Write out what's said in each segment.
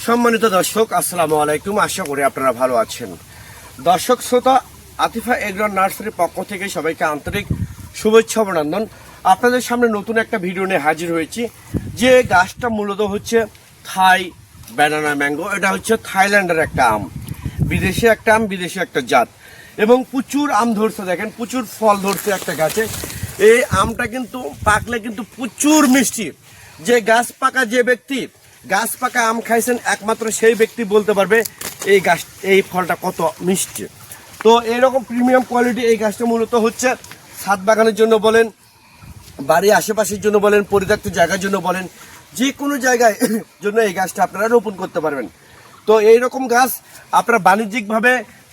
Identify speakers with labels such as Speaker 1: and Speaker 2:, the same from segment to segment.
Speaker 1: সম্মানিত দর্শক, আসসালামু আলাইকুম। আশা করি আপনারা ভালো আছেন। দর্শক শ্রোতা, আতিফা এগ্রো নার্সারির পক্ষ থেকে সবাইকে আন্তরিক শুভেচ্ছা অভিনন্দন। আপনাদের সামনে নতুন একটা ভিডিও নিয়ে হাজির হয়েছি। যে গাছটা মূলত হচ্ছে থাই ব্যানানা ম্যাঙ্গো। এটা হচ্ছে থাইল্যান্ডের একটা আম, বিদেশি একটা আম, বিদেশি একটা জাত, এবং প্রচুর আম ধরছে। দেখেন প্রচুর ফল ধরছে একটা গাছে। এই আমটা কিন্তু পাকলে কিন্তু প্রচুর মিষ্টি। যে গাছ পাকা আম খাইছেন একমাত্র সেই ব্যক্তি বলতে পারবে এই ফলটা কত মিষ্টি। তো এইরকম প্রিমিয়াম কোয়ালিটি এই গাছটা মূলত হচ্ছে ছাদ বাগানের জন্য বলেন, বাড়ির আশেপাশের জন্য বলেন, পরিত্যক্ত জায়গার জন্য বলেন, যে কোনো জায়গায় জন্য এই গাছটা আপনারা রোপণ করতে পারবেন। তো এইরকম গাছ আপনারা বাণিজ্যিকভাবে,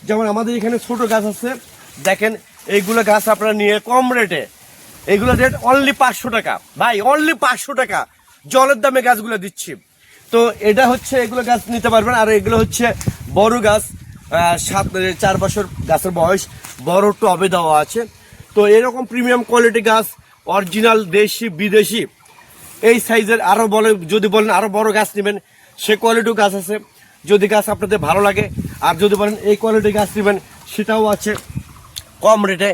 Speaker 1: যেমন আমাদের এখানে ছোট গাছ আছে, দেখেন এইগুলো গাছ আপনারা নিয়ে কম রেটে, এইগুলো রেট অনলি 500 টাকা। ভাই অনলি 500 টাকা জলের দামে গাছগুলো দিচ্ছি। তো এটা হচ্ছে এগুলো গাছ নিতে পারবেন। আর এগুলো হচ্ছে বড় গাছ, 4 বছর গাছের বয়স, বড় টবে দেওয়া আছে। তো এরকম প্রিমিয়াম কোয়ালিটি গাছ, অরিজিনাল দেশি বিদেশি এই সাইজের, আরও যদি বলেন আরও বড় গাছ নেবেন সে কোয়ালিটির গাছ আছে, যদি গাছ আপনাদের ভালো লাগে। আর যদি বলেন এই কোয়ালিটির গাছ নেবেন সেটাও আছে কম রেটে।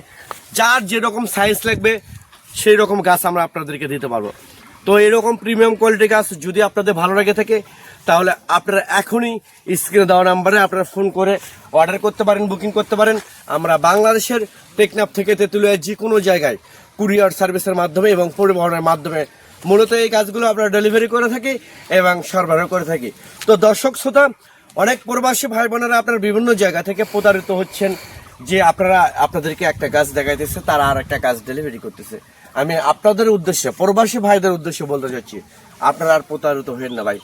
Speaker 1: যার যেরকম সাইজ লাগবে সেই রকম গাছ আমরা আপনাদেরকে দিতে পারবো। তো এরকম প্রিমিয়াম কোয়ালিটি গাছ যদি আপনাদের ভালো লাগে থাকে তাহলে আপনারা এখনই স্ক্রিনে দেওয়া নাম্বারে আপনারা ফোন করে অর্ডার করতে পারেন, বুকিং করতে পারেন। আমরা বাংলাদেশের টেকনাফ থেকে তেঁতুলিয়া যে কোনো জায়গায় কুরিয়ার সার্ভিসের মাধ্যমে এবং পরিবহনের মাধ্যমে মূলত এই গাছগুলো আমরা ডেলিভারি করে থাকি এবং সরবরাহ করে থাকি। তো দর্শক শ্রোতা, অনেক প্রবাসী ভাই বোনেরা আপনারা বিভিন্ন জায়গা থেকে প্রতারিত হচ্ছেন যে আপনাদেরকে একটা গাছ দেখাইতেছে, তারা আর একটা গাছ ডেলিভারি করতেছে। আমি আপনাদের উদ্দেশ্যে, প্রবাসী ভাইদের উদ্দেশ্যে বলতে চাচ্ছি, আপনারা আর প্রতারিত হবেন না ভাই।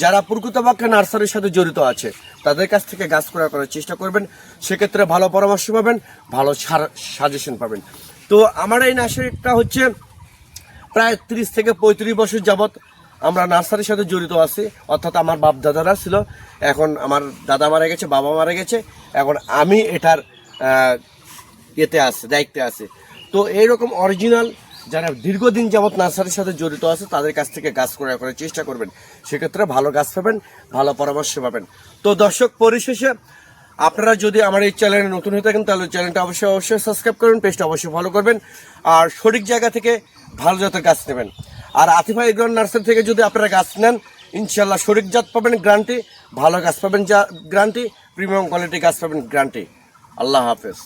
Speaker 1: যারা প্রকৃতপক্ষে নার্সারির সাথে জড়িত আছে তাদের কাছ থেকে গাছ ক্রয় করার চেষ্টা করবেন। সেক্ষেত্রে ভালো পরামর্শ পাবেন, ভালো সাজেশন পাবেন। তো আমার এই নার্সারিটা হচ্ছে প্রায় 30 থেকে 35 বছর যাবৎ আমরা নার্সারির সাথে জড়িত আছি। অর্থাৎ আমার বাপ দাদারা ছিল, এখন আমার দাদা মারা গেছে, বাবা মারা গেছে, এখন আমি এটার দায়িত্বে আছে। তো এইরকম অরিজিনাল যারা দীর্ঘদিন যাবৎ নার্সারির সাথে জড়িত আছে তাদের কাছ থেকে গাছ ক্রয় করার চেষ্টা করবেন। সেক্ষেত্রে ভালো গাছ পাবেন, ভালো পরামর্শ পাবেন। তো দর্শক, পরিশেষে আপনারা যদি আমার এই চ্যানেলে নতুন হয়ে থাকেন তাহলে চ্যানেলটা অবশ্যই সাবস্ক্রাইব করবেন, পেজটা অবশ্যই ফলো করবেন, আর সঠিক জায়গা থেকে ভালো জাতের গাছ নেবেন। আর আতিফা এগ্রো নার্সারি থেকে যদি আপনারা গাছ নেন ইনশাল্লাহ সঠিক জাত পাবেন গ্যারান্টি, ভালো গাছ পাবেন গ্যারান্টি, প্রিমিয়াম কোয়ালিটি গাছ পাবেন গ্যারান্টি। আল্লাহ হাফেজ।